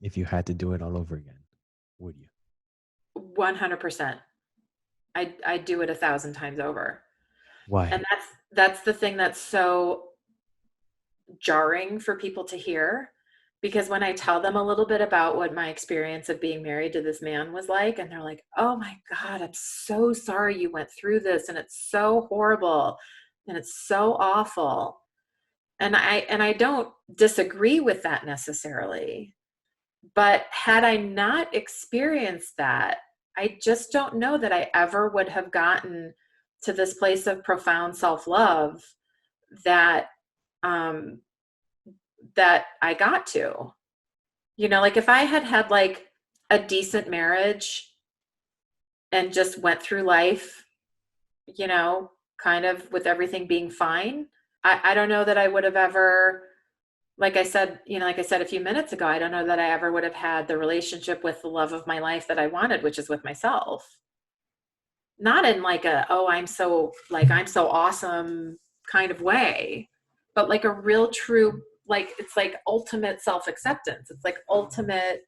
if you had to do it all over again? Would you? 100%. I do it 1,000 times over. Why? And that's the thing that's so jarring for people to hear, because when I tell them a little bit about what my experience of being married to this man was like, and they're like, "Oh my God, I'm so sorry you went through this and it's so horrible and it's so awful." And I don't disagree with that necessarily. But had I not experienced that, I just don't know that I ever would have gotten to this place of profound self-love that um that I got to. Like if I had had like a decent marriage and just went through life, kind of with everything being fine, I don't know that I would have ever, like I said a few minutes ago, I don't know that I ever would have had the relationship with the love of my life that I wanted, which is with myself. Not in like oh, I'm so awesome kind of way, but like a real true, like it's like ultimate self-acceptance. It's like ultimate.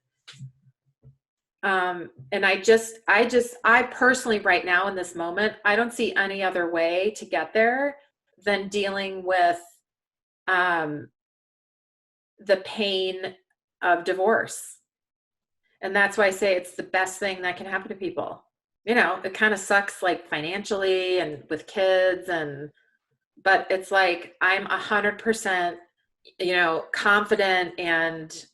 And I personally right now in this moment, I don't see any other way to get there than dealing with um the pain of divorce. And that's why I say it's the best thing that can happen to people. It kind of sucks like financially and with kids, but it's like I'm 100%, confident and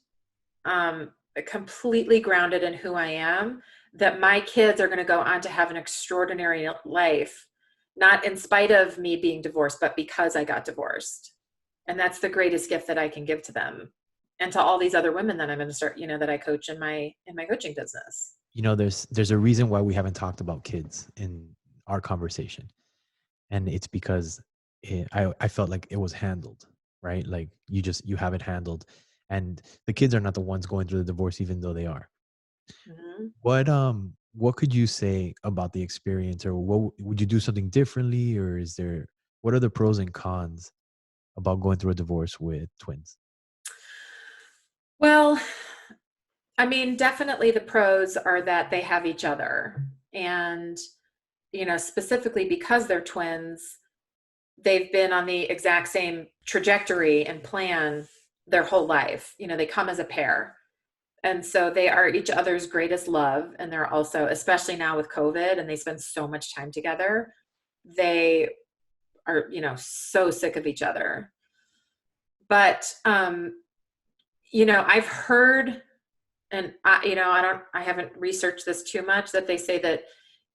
um, completely grounded in who I am, that my kids are going to go on to have an extraordinary life, not in spite of me being divorced, but because I got divorced. And that's the greatest gift that I can give to them and to all these other women that I'm going to start, that I coach in my coaching business. There's a reason why we haven't talked about kids in our conversation, and it's because I felt like it was handled, right? Like you have it handled, and the kids are not the ones going through the divorce, even though they are. Mm-hmm. What could you say about the experience, or what would you do something differently, or what are the pros and cons about going through a divorce with twins? Well, I mean, definitely the pros are that they have each other. And, specifically because they're twins, they've been on the exact same trajectory and plan their whole life. They come as a pair. And so they are each other's greatest love. And they're also, especially now with COVID, and they spend so much time together, they are, so sick of each other. But, I've heard, and I haven't researched this too much, that they say that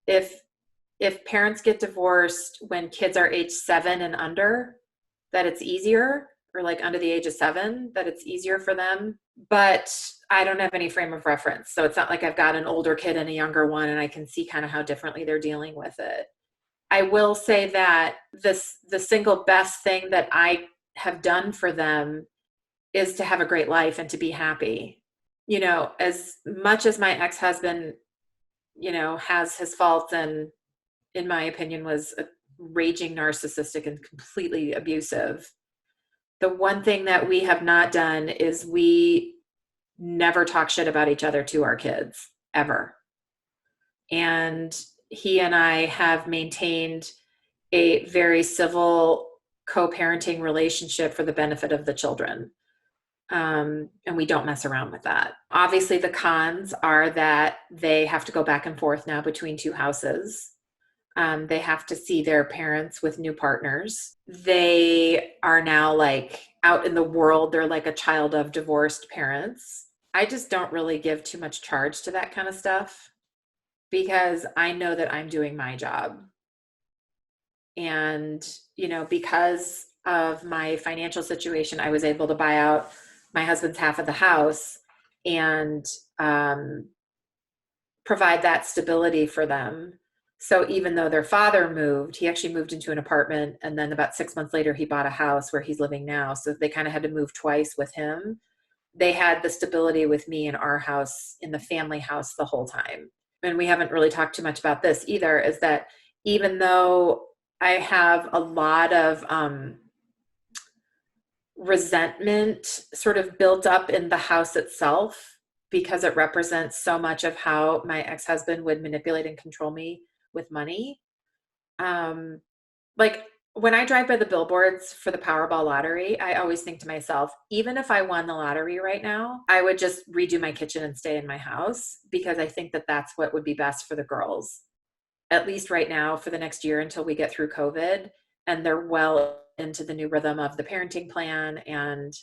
if parents get divorced when kids are age 7 and under, that it's easier, or like under the age of 7, that it's easier for them. But I don't have any frame of reference. So it's not like I've got an older kid and a younger one and I can see kind of how differently they're dealing with it. I will say that the single best thing that I have done for them is to have a great life and to be happy. As much as my ex-husband, has his faults and in my opinion was a raging narcissistic and completely abusive, the one thing that we have not done is we never talk shit about each other to our kids ever. And he and I have maintained a very civil co-parenting relationship for the benefit of the children. And we don't mess around with that. Obviously, the cons are that they have to go back and forth now between two houses. They have to see their parents with new partners. They are now like out in the world. They're like a child of divorced parents. I just don't really give too much charge to that kind of stuff because I know that I'm doing my job. And, because of my financial situation, I was able to buy out my husband's half of the house and provide that stability for them. So even though their father moved, he actually moved into an apartment. And then about 6 months later, he bought a house where he's living now. So they kind of had to move twice with him. They had the stability with me in our house, in the family house the whole time. And we haven't really talked too much about this either, is that even though I have a lot of resentment sort of built up in the house itself, because it represents so much of how my ex-husband would manipulate and control me with money. Um, like when I drive by the billboards for the Powerball lottery, I always think to myself, even if I won the lottery right now, I would just redo my kitchen and stay in my house because I think that that's what would be best for the girls, at least right now for the next year until we get through COVID and they're well into the new rhythm of the parenting plan and,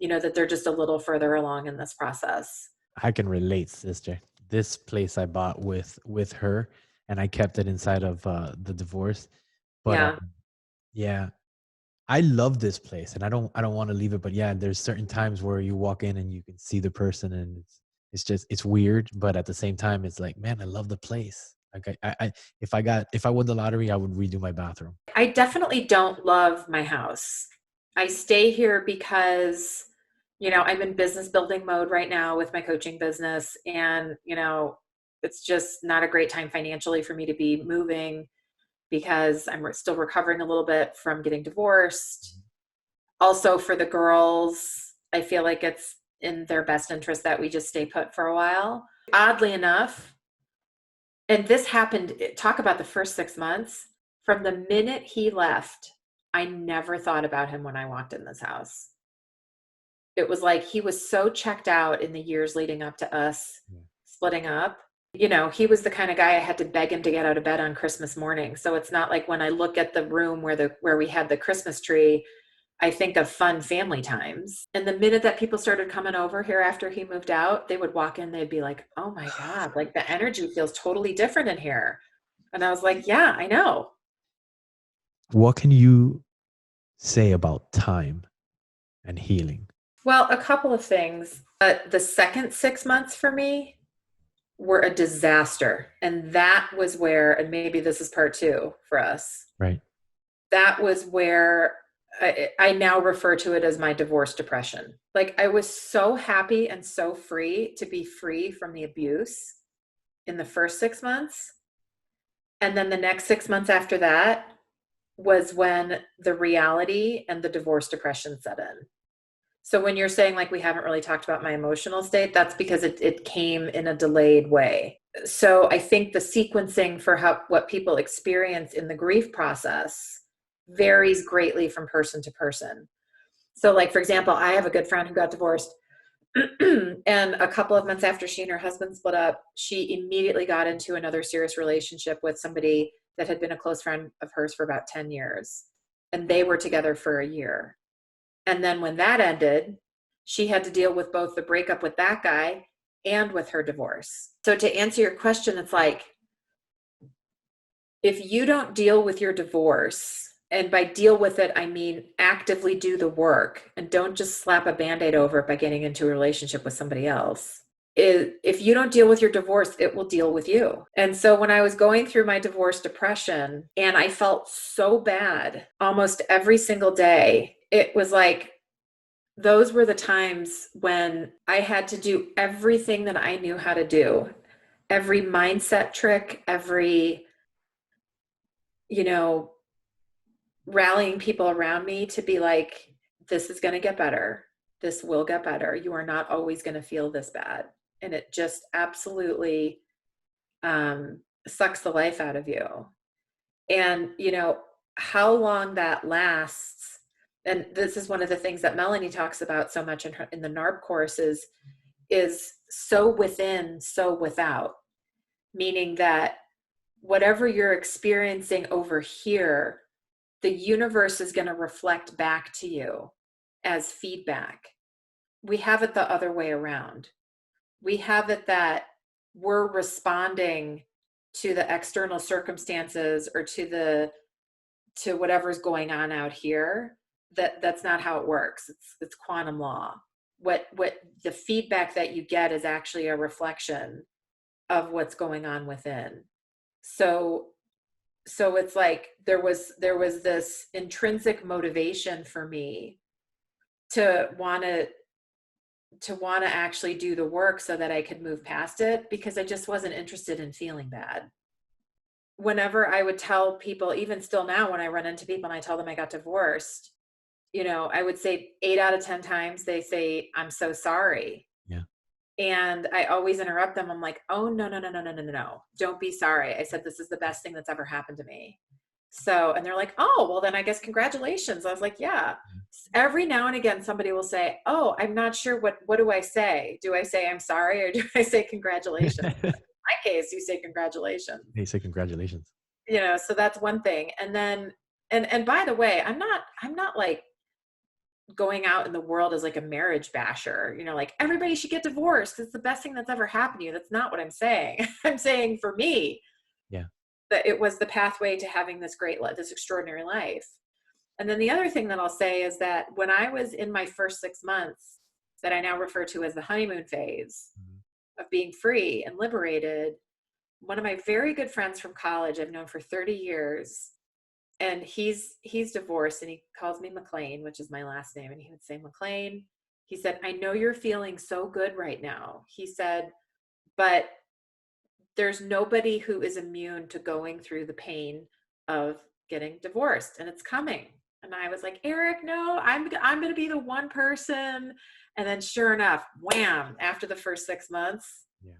that they're just a little further along in this process. I can relate, sister. This place I bought with her, and I kept it inside of the divorce. But Yeah. yeah, I love this place, and I don't want to leave it. But yeah, there's certain times where you walk in and you can see the person, and it's just it's weird. But at the same time, it's like, man, I love the place. Like if I won the lottery, I would redo my bathroom. I definitely don't love my house. I stay here because, I'm in business building mode right now with my coaching business. And, it's just not a great time financially for me to be moving because I'm still recovering a little bit from getting divorced. Also, for the girls, I feel like it's in their best interest that we just stay put for a while. Oddly enough, and this happened, talk about the first 6 months. From the minute he left, I never thought about him when I walked in this house. It was like he was so checked out in the years leading up to us Yeah. splitting up. He was the kind of guy I had to beg him to get out of bed on Christmas morning. So it's not like when I look at the room where we had the Christmas tree, I think of fun family times. And the minute that people started coming over here after he moved out, they would walk in, they'd be like, "Oh my God, like the energy feels totally different in here." And I was like, "Yeah, I know." What can you say about time and healing? Well, a couple of things. The second 6 months for me were a disaster. And that was where, and maybe this is part two for us, Right. that was where I now refer to it as my divorce depression. Like I was so happy and so free to be free from the abuse in the first 6 months. And then the next 6 months after that was when the reality and the divorce depression set in. So when you're saying like we haven't really talked about my emotional state, that's because it came in a delayed way. So I think the sequencing for what people experience in the grief process varies greatly from person to person. So like for example, I have a good friend who got divorced and a couple of months after she and her husband split up, she immediately got into another serious relationship with somebody that had been a close friend of hers for about 10 years. And they were together for a year. And then when that ended, she had to deal with both the breakup with that guy and with her divorce. So to answer your question, it's like, if you don't deal with your divorce, and by deal with it, I mean actively do the work and don't just slap a band-aid over it by getting into a relationship with somebody else. If you don't deal with your divorce, it will deal with you. And so when I was going through my divorce depression and I felt so bad almost every single day, it was like those were the times when I had to do everything that I knew how to do. Every mindset trick, every, you know, rallying people around me to be like, this is going to get better. This will get better. You are not always going to feel this bad. And it just absolutely sucks the life out of you. And, how long that lasts. And this is one of the things that Melanie talks about so much in the NARP course is so within, so without, meaning that whatever you're experiencing over here, the universe is going to reflect back to you as feedback. We have it the other way around. We have it that we're responding to the external circumstances or to whatever's going on out here. That's not how it works. It's quantum law. What the feedback that you get is actually a reflection of what's going on within. So it's like there was this intrinsic motivation for me to want to actually do the work so that I could move past it, because I just wasn't interested in feeling bad. Whenever I would tell people, even still now when I run into people and I tell them I got divorced, I would say 8 out of 10 times they say, "I'm so sorry." Yeah. And I always interrupt them. I'm like, oh, no, no, no, no, no, no, no, no. Don't be sorry. I said, this is the best thing that's ever happened to me. So, and they're like, oh, well, then I guess congratulations. I was like, yeah. Every now and again, somebody will say, oh, I'm not sure what do I say? Do I say I'm sorry or do I say congratulations? In my case, you say congratulations. They say congratulations. So that's one thing. And then, and by the way, I'm not like going out in the world as like a marriage basher, like everybody should get divorced. It's the best thing that's ever happened to you. That's not what I'm saying. I'm saying for me, Yeah. that it was the pathway to having this this extraordinary life. And then the other thing that I'll say is that when I was in my first 6 months, that I now refer to as the honeymoon phase Mhm. of being free and liberated, one of my very good friends from college I've known for 30 years, and he's divorced, and he calls me McLean, which is my last name, and he would say, McLean, he said, I know you're feeling so good right now. He said, but there's nobody who is immune to going through the pain of getting divorced, and it's coming. And I was like, Eric, no, I'm going to be the one person. And then sure enough, wham, after the first 6 months, Yeah.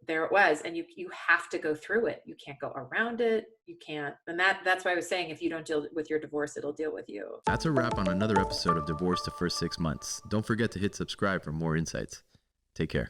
there it was. And you have to go through it. You can't go around it. You can't. And that's why I was saying, if you don't deal with your divorce, it'll deal with you. That's a wrap on another episode of Divorce the First 6 Months. Don't forget to hit subscribe for more insights. Take care.